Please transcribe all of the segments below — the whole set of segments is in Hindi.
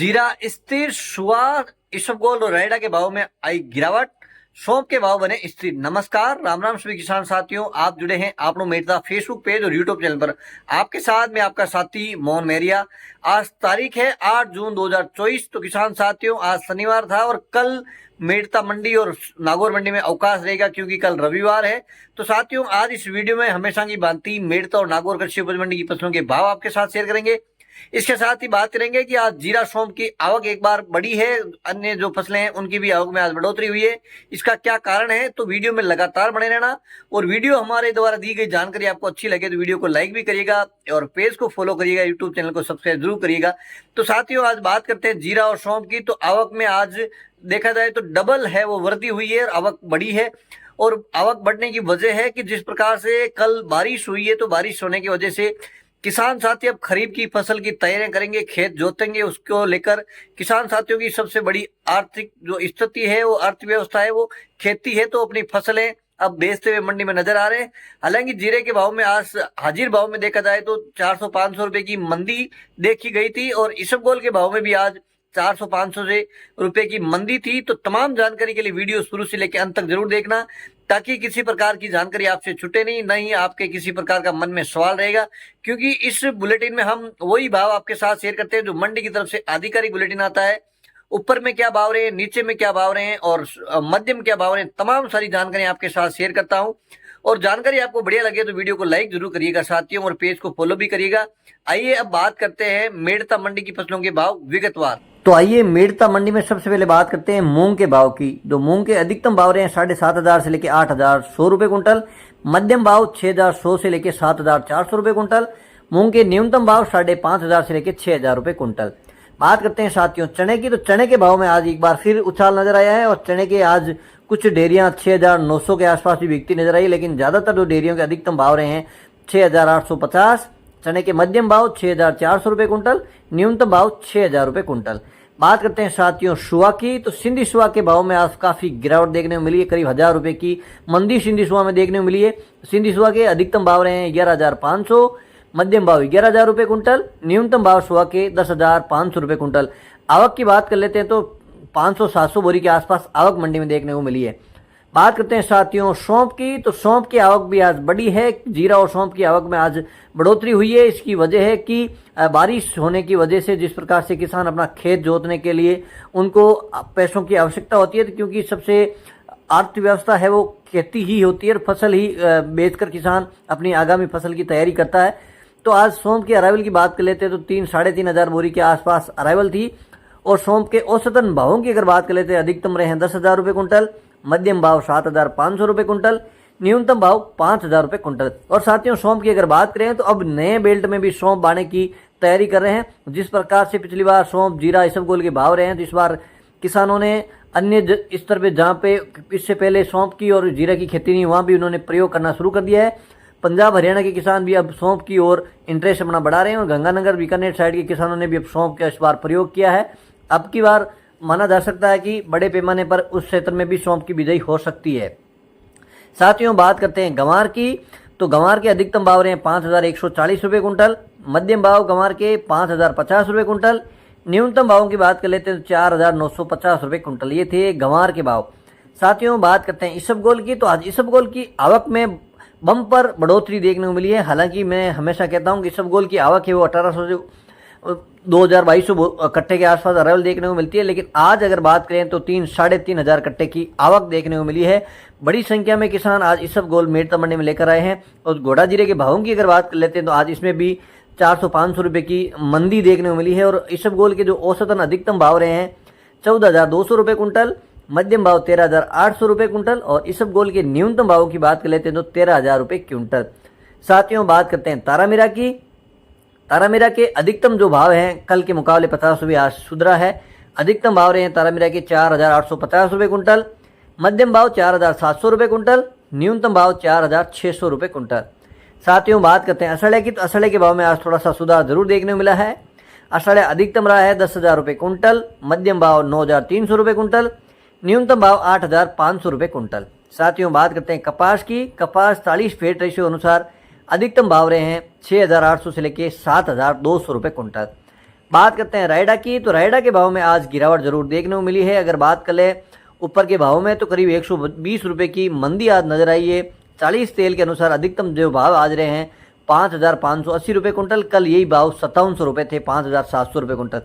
जीरा स्थिर, सुआ, इसबगोल और रायडा के भाव में आई गिरावट। सौंफ के भाव बने स्थिर। नमस्कार, राम राम सभी किसान साथियों, आप जुड़े हैं आपनो मेरता फेसबुक पेज और यूट्यूब चैनल पर। आपके साथ में आपका साथी मोहन मेरिया। आज तारीख है 8 जून 2024। तो किसान साथियों, आज शनिवार था और कल मेड़ता मंडी और नागौर मंडी में अवकाश रहेगा क्योंकि कल रविवार है। तो साथियों, आज इस वीडियो में हमेशा की भांति मेड़ता और नागौर कृषि उपज मंडी की फसलों के भाव आपके साथ शेयर करेंगे। इसके साथ ही बात करेंगे कि आज जीरा सौंफ की आवक एक बार बढ़ी है, अन्य जो फसलें हैं उनकी भी आवक में आज बढ़ोतरी हुई है। इसका क्या कारण है, तो वीडियो में लगातार बने रहना। और वीडियो हमारे द्वारा दी गई जानकारी आपको अच्छी लगे तो वीडियो को लाइक भी करिएगा और पेज को फॉलो करिएगा, यूट्यूब चैनल को सब्सक्राइब जरूर करिएगा। तो साथियों, आज बात करते हैं जीरा और सौंफ की। तो आवक में आज देखा जाए तो डबल है, वो वृद्धि हुई है, आवक बढ़ी है। और आवक बढ़ने की वजह है कि जिस प्रकार से कल बारिश हुई है, तो बारिश होने की वजह से किसान साथी अब खरीफ की फसल की तैयारियां करेंगे, खेत जोतेंगे। उसको लेकर किसान साथियों की सबसे बड़ी आर्थिक जो स्थिति है, वो अर्थव्यवस्था है, वो खेती है। तो अपनी फसलें अब बेचते हुए मंडी में नजर आ रहे हैं। हालांकि जीरे के भाव में आज हाजिर भाव में देखा जाए तो 400-500 रुपए की मंदी देखी गई थी और इसबगोल के भाव में भी आज 400-500 रुपए की मंदी थी। तो तमाम जानकारी के लिए वीडियो शुरू से लेकर अंत तक जरूर देखना, ताकि किसी प्रकार की जानकारी आपसे छूटे नहीं आपके किसी प्रकार का मन में सवाल रहेगा। क्योंकि इस बुलेटिन में हम वही भाव आपके साथ शेयर करते हैं जो मंडी की तरफ से आधिकारिक बुलेटिन आता है। ऊपर में क्या भाव रहे हैं, नीचे में क्या भाव रहे हैं और मध्य में क्या भाव रहे हैं, तमाम सारी जानकारी आपके साथ शेयर करता हूं। और जानकारी आपको बढ़िया लगे तो वीडियो को लाइक जरूर करिएगा साथियों, और पेज को फॉलो भी करिएगा। आइए अब बात करते हैं मेड़ता मंडी की फसलों के भाव विगतवार। तो आइए मेड़ता मंडी में सबसे पहले बात करते हैं मूंग के भाव की। तो मूंग के अधिकतम भाव रहे हैं 7,500 से लेकर 8,100 रुपए कुंटल। मध्यम भाव 6,100 से लेकर 7,400 रुपए कुंटल। मूंग के न्यूनतम भाव 5,500 से लेकर 6,000 रुपए कुंटल। बात करते हैं साथियों चने की। तो चने के भाव में आज एक बार फिर उछाल नजर आया है और चने के आज कुछ डेयरियां 6,900 के आसपास भी बिकती नजर आई, लेकिन ज्यादातर जो डेयरियों के अधिकतम भाव रहे हैं 6,850। चने के मध्यम भाव 6,400 रुपए कुंटल, न्यूनतम भाव 6,000 रुपए कुंटल। बात करते हैं साथियों सुआ की। तो सिंधी सुआ के भाव में आज काफी गिरावट देखने को मिली है, करीब 1,000 रुपए की मंदी सिंधी सुआ में देखने को मिली है। सिंधी सुआ के अधिकतम भाव रहे हैं 11,500, मध्यम भाव 11,000 रुपए कुंटल, न्यूनतम भाव सुआ के 10,500 रुपए कुंटल। आवक की बात कर लेते हैं तो 500-700 बोरी के आसपास आवक मंडी में देखने को मिली है। बात करते हैं साथियों सौंफ की। तो सौंफ की आवक भी आज बढ़ी है। जीरा और सौंफ की आवक में आज बढ़ोतरी हुई है। इसकी वजह है कि बारिश होने की वजह से जिस प्रकार से किसान अपना खेत जोतने के लिए उनको पैसों की आवश्यकता होती है, क्योंकि सबसे अर्थव्यवस्था है वो खेती ही होती है और फसल ही बेचकर किसान अपनी आगामी फसल की तैयारी करता है। तो आज सौंफ की अराइवल की बात कर लेते हैं तो 3-3,500 बोरी के आसपास अराइवल थी। और सौंफ के औसतन भावों की अगर बात कर लेते हैं, अधिकतम रहे हैं 10,000 रुपए कुंटल, मध्यम भाव 7,500 रुपए कुंटल, न्यूनतम भाव 5,000 रुपए कुंटल। और साथियों सौंफ की अगर बात करें तो अब नए बेल्ट में भी सौंफ बाने की तैयारी कर रहे हैं। जिस प्रकार से पिछली बार सौंफ, जीरा, इसबगोल के भाव रहे हैं, तो इस बार किसानों ने अन्य स्तर पे जहाँ पे इससे पहले सौंफ की और जीरा की खेती नहीं, वहाँ भी उन्होंने प्रयोग करना शुरू कर दिया है। पंजाब हरियाणा के किसान भी अब सौंफ की ओर इंटरेस्ट अपना बढ़ा रहे हैं और गंगानगर बीकानेर साइड के किसानों ने भी अब सौंफ का इस बार प्रयोग किया है। अब की बार माना जा सकता है कि बड़े पैमाने पर उस क्षेत्र में भी सौंफ की बिजाई हो सकती है। साथियों बात करते हैं गंवार की। तो गंवार के अधिकतम भाव रहे हैं 5,140 रुपए कुंटल, मध्यम भाव गंवार के 5,050 रुपए कुंटल, न्यूनतम भावों की बात कर लेते हैं तो 4,950 रुपए कुंटल। ये थे गंवार के भाव। साथियों बात करते हैं इसबगोल की। तो आज इसबगोल की आवक में बम्पर बढ़ोतरी देखने को मिली है। हालांकि मैं हमेशा कहता हूं कि इसबगोल की आवक है वो 1,800 से 2,200 कट्टे के आसपास अराइवल देखने को मिलती है, लेकिन आज अगर बात करें तो 3-3,500 कट्टे की आवक देखने को मिली है। बड़ी संख्या में किसान आज इसबगोल मेड़ता मंडी में लेकर आए हैं। और घोड़ा जीरे के भावों की अगर बात कर लेते हैं तो आज इसमें भी 400-500 रुपए की मंदी देखने को मिली है। और इसबगोल के जो औसतन अधिकतम भाव रहे हैं 14,200 रुपए कुंटल, मध्यम भाव 13,800 रुपए कुंटल, और इसबगोल के न्यूनतम भावों की बात कर लेते हैं तो 13,000 रुपए क्विंटल। साथियों बात करते हैं तारामीरा की। तारामीरा के अधिकतम जो भाव हैं कल के मुकाबले 50 रुपये आज सुधरा है। अधिकतम भाव रहे हैं तारामीरा के 4,850 रुपये कुंटल, मध्यम भाव 4,700 रुपये कुंटल, न्यूनतम भाव 4,600 रुपये कुंटल। साथियों बात करते हैं असड़े की। तो असड़े के भाव में आज थोड़ा सा सुधार जरूर देखने को मिला है। असड़े अधिकतम रहा है 10,000 रुपये कुंटल, मध्यम भाव 9,300 रुपये कुंटल, न्यूनतम भाव 8,500 रुपये कुंटल। साथियों बात करते हैं कपास की। कपास 40 फेट रेशियो अनुसार अधिकतम भाव रहे हैं 6,800 से लेके 7,200 रुपये कुंटल। बात करते हैं रायडा की, तो रायडा के भाव में आज गिरावट जरूर देखने को मिली है। अगर बात करें ऊपर के भाव में तो करीब 120 रुपये की मंदी आज नजर आई है। 40 तेल के अनुसार अधिकतम जो भाव आज रहे हैं 5,580 रुपये कुंटल, कल यही भाव 5700 रुपये थे, 5,700 रुपये कुंटल।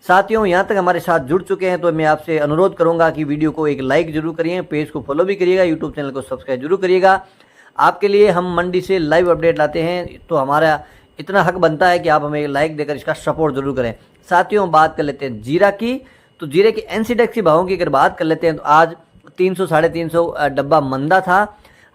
साथियों यहाँ तक हमारे साथ जुड़ चुके हैं तो मैं आपसे अनुरोध करूंगा कि वीडियो को एक लाइक जरूर करिए, पेज को फॉलो भी करिएगा, यूट्यूब चैनल को सब्सक्राइब जरूर करिएगा। आपके लिए हम मंडी से लाइव अपडेट लाते हैं तो हमारा इतना हक बनता है कि आप हमें लाइक देकर इसका सपोर्ट जरूर करें। साथियों बात कर लेते हैं जीरा की, तो जीरे के एनसीडेक्स के भावों की अगर बात कर लेते हैं तो आज 300 साढ़े 300 डब्बा मंदा था।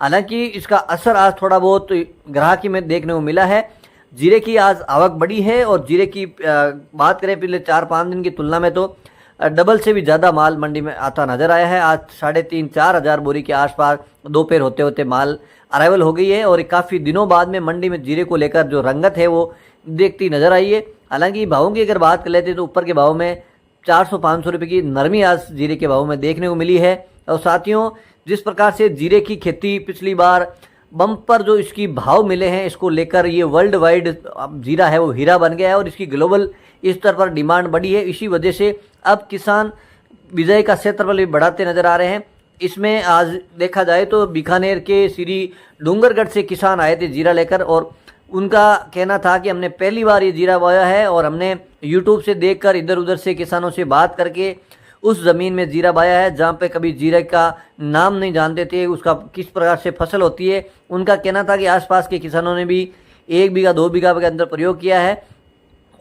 हालांकि इसका असर आज थोड़ा बहुत ग्राहकी में देखने को मिला है। जीरे की आज आवक बढ़ी है और जीरे की बात करें पिछले 4-5 दिन की तुलना में तो डबल से भी ज़्यादा माल मंडी में आता नजर आया है। आज 3,500-4 हज़ार बोरी के आसपास दोपहर होते होते माल अराइवल हो गई है और काफ़ी दिनों बाद में मंडी में जीरे को लेकर जो रंगत है वो देखती नजर आई है। हालांकि भावों की अगर बात कर लेते हैं तो ऊपर के भाव में 400-500 रुपये की नरमी आज जीरे के भाव में देखने को मिली है। और साथियों जिस प्रकार से जीरे की खेती पिछली बार बम्पर जो इसकी भाव मिले हैं, इसको लेकर ये वर्ल्ड वाइड जीरा है वो हीरा बन गया है और इसकी ग्लोबल स्तर पर डिमांड बढ़ी है। इसी वजह से अब किसान बिजाई का क्षेत्रफल भी बढ़ाते नजर आ रहे हैं। इसमें आज देखा जाए तो बीकानेर के श्री डूंगरगढ़ से किसान आए थे जीरा लेकर और उनका कहना था कि हमने पहली बार ये जीरा बोया है और हमने यूट्यूब से देखकर इधर उधर से किसानों से बात करके उस ज़मीन में जीरा बोया है जहाँ पे कभी जीरे का नाम नहीं जानते थे, उसका किस प्रकार से फसल होती है। उनका कहना था कि आसपास के किसानों ने भी 1 बीघा 2 बीघा के अंदर प्रयोग किया है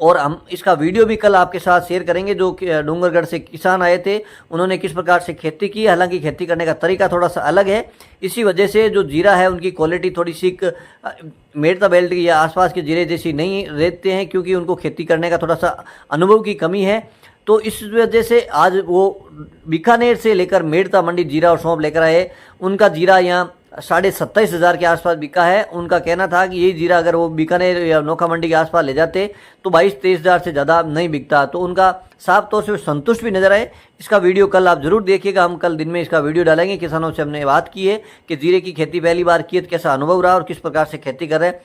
और हम इसका वीडियो भी कल आपके साथ शेयर करेंगे। जो डूंगरगढ़ से किसान आए थे उन्होंने किस प्रकार से खेती की, हालांकि खेती करने का तरीका थोड़ा सा अलग है। इसी वजह से जो जीरा है उनकी क्वालिटी थोड़ी सी मेड़ता बेल्ट या आसपास के जीरे जैसी नहीं रहते हैं क्योंकि उनको खेती करने का थोड़ा सा अनुभव की कमी है। तो इस वजह से आज वो बीकानेर से लेकर मेड़ता मंडी जीरा और सौंफ लेकर आए। उनका जीरा यहाँ 27,500 हज़ार के आसपास बिका है। उनका कहना था कि यही जीरा अगर वो बीकानेर या नोखा मंडी के आसपास ले जाते तो 22-23 हज़ार से ज़्यादा नहीं बिकता। तो उनका साफ तौर से संतुष्ट भी नजर आए। इसका वीडियो कल आप जरूर देखिएगा, हम कल दिन में इसका वीडियो डालेंगे। किसानों से हमने बात की है कि जीरे की खेती पहली बार की है तो कैसा अनुभव रहा और किस प्रकार से खेती कर रहे हैं।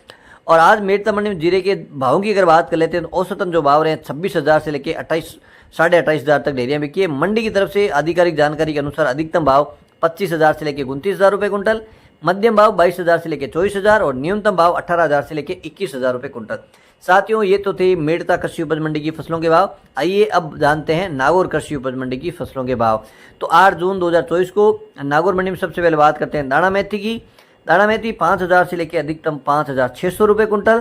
और आज मेड़ता मंडी में जीरे के भावों की अगर बात कर लेते हैं तो औसतन जो भाव रहे हैं 26,000 से लेकर 28-साढ़े 28,000 तक डेयरियाँ बिकी है। मंडी की तरफ से आधिकारिक जानकारी के अनुसार अधिकतम भाव 25,000 से लेकर 29,000 रुपये कुंटल, मध्यम भाव 22,000 से लेकर 24,000 और न्यूनतम भाव 18,000 से लेकर 21,000 रुपये कुंटल। साथियों ये तो थे मेड़ता कृषि उपज मंडी की फसलों के भाव। आइए अब जानते हैं नागौर कृषि उपज मंडी की फसलों के भाव। तो 8 जून 2024 को नागौर मंडी में सबसे पहले बात करते हैं दाना मेथी की। दाना मेथी 5,000 से लेकर अधिकतम 5,600 रुपये कुंटल।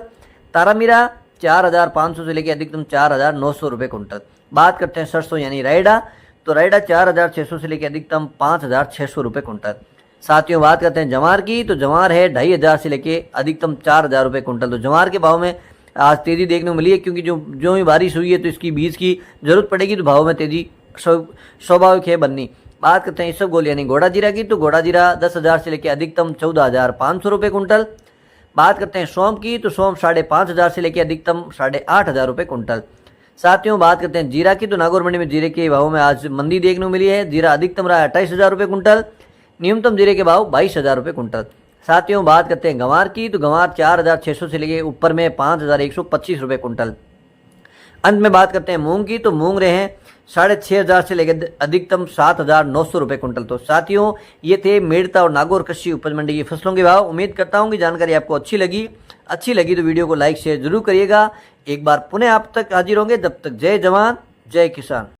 तारामीरा 4,500 से लेकर अधिकतम 4,900 रुपये कुंटल। बात करते हैं सरसों यानी रायडा, तो रायडा 4,600 से लेकर अधिकतम 5,600 रुपये कुंटल। साथियों बात करते हैं जवार की, तो जवार है 2,500 से लेकर अधिकतम 4,000 रुपये कुंटल। तो जवार के भाव में आज तेज़ी देखने को मिली है क्योंकि जो ही बारिश हुई है तो इसकी बीज की जरूरत पड़ेगी तो भाव में तेज़ी स्वाभाविक है बननी। बात करते हैं इसबगोल यानी घोड़ा जीरा की, तो घोड़ा जीरा 10,000 से लेकर अधिकतम 14,500 रुपये कुंटल। बात करते हैं सौंफ की, तो सौंफ 5,500 से लेकर अधिकतम 8,500 रुपये कुंटल। साथियों बात करते हैं जीरा की, तो नागौर मंडी में जीरे के भाव में आज मंदी देखने को मिली है। जीरा अधिकतम रहा 28,000 रुपये कुंटल, न्यूनतम जीरे के भाव 22,000 रुपये कुंटल। साथियों बात करते हैं गंवार की, तो गंवार 4,600 से लेकर ऊपर में 5,125 रुपये कुंटल। अंत में बात करते हैं मूंग की, तो मूंग रहे हैं 6,500 से लेकर अधिकतम 7,900 रुपये कुंटल। तो साथियों ये थे मेड़ता और नागौर कृषि उपज मंडी की फसलों के भाव। उम्मीद करता हूँ कि जानकारी आपको अच्छी लगी तो वीडियो को लाइक शेयर जरूर करिएगा। एक बार पुनः आप तक हाजिर होंगे, तब तक जय जवान जय किसान।